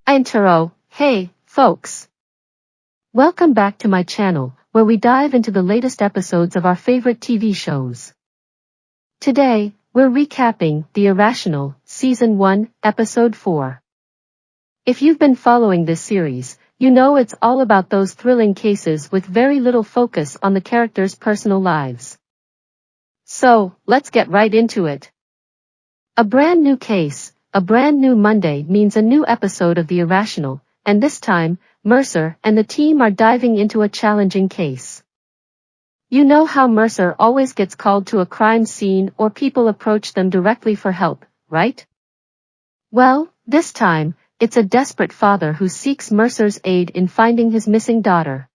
Intro. Hey, folks. Welcome back to my channel, where we dive into the latest episodes of our favorite TV shows. Today, we're recapping The Irrational, Season 1, Episode 4. If you've been following this series, you know it's all about those thrilling cases with very little focus on the characters' personal lives. So, let's get right into it. A brand new case, a brand new Monday means a new episode of The Irrational, and this time, Mercer and the team are diving into a challenging case. You know how Mercer always gets called to a crime scene or people approach them directly for help, right? Well, this time, it's a desperate father who seeks Mercer's aid in finding his missing daughter.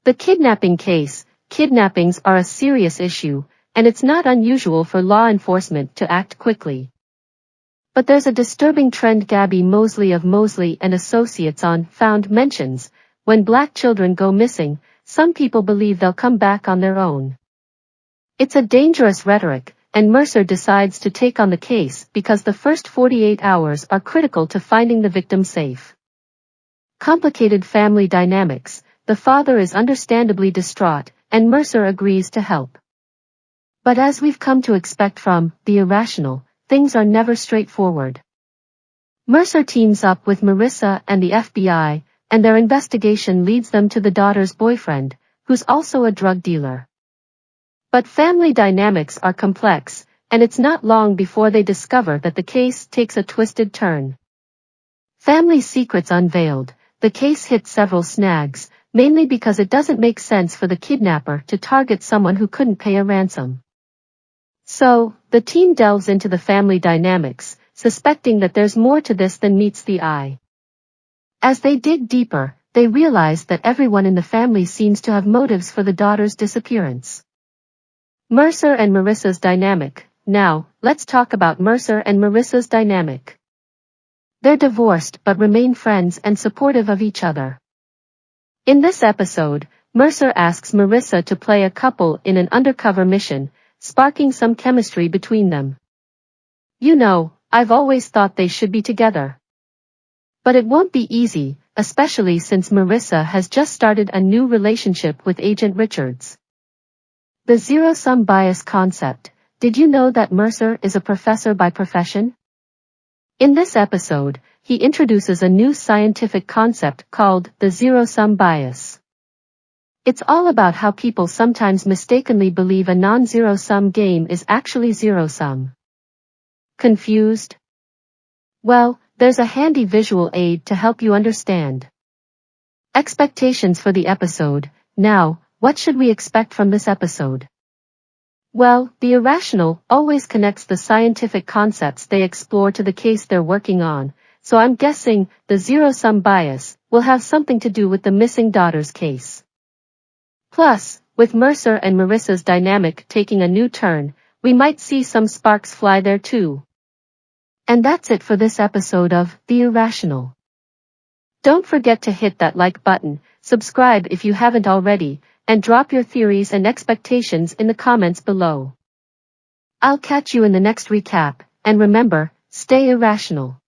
The kidnapping case. Kidnappings are a serious issue, and it's not unusual for law enforcement to act quickly. But there's a disturbing trend Gabby Mosley of Mosley and Associates on Found mentions. When black children go missing, some people believe they'll come back on their own. It's a dangerous rhetoric, and Mercer decides to take on the case because the first 48 hours are critical to finding the victim safe. Complicated family dynamics. The father is understandably distraught, and Mercer agrees to help. But as we've come to expect from The Irrational, things are never straightforward. Mercer teams up with Marissa and the FBI, and their investigation leads them to the daughter's boyfriend, who's also a drug dealer. But family dynamics are complex, and it's not long before they discover that the case takes a twisted turn. Family secrets unveiled. The case hits several snags, mainly because it doesn't make sense for the kidnapper to target someone who couldn't pay a ransom. So, the team delves into the family dynamics, suspecting that there's more to this than meets the eye. As they dig deeper, they realize that everyone in the family seems to have motives for the daughter's disappearance. Mercer and Marissa's dynamic. Now, let's talk about Mercer and Marissa's dynamic. They're divorced but remain friends and supportive of each other. In this episode, Mercer asks Marissa to play a couple in an undercover mission, sparking some chemistry between them. You know, I've always thought they should be together. But it won't be easy, especially since Marissa has just started a new relationship with Agent Richards. The zero-sum bias concept. Did you know that Mercer is a professor by profession? In this episode, he introduces a new scientific concept called the zero-sum bias. It's all about how people sometimes mistakenly believe a non-zero-sum game is actually zero-sum. Confused? Well, there's a handy visual aid to help you understand. Expectations for the episode. Now, what should we expect from this episode? Well, The Irrational always connects the scientific concepts they explore to the case they're working on, so I'm guessing the zero-sum bias will have something to do with the missing daughter's case. Plus, with Mercer and Marissa's dynamic taking a new turn, we might see some sparks fly there too. And that's it for this episode of The Irrational. Don't forget to hit that like button, subscribe if you haven't already, and drop your theories and expectations in the comments below. I'll catch you in the next recap, and remember, stay irrational.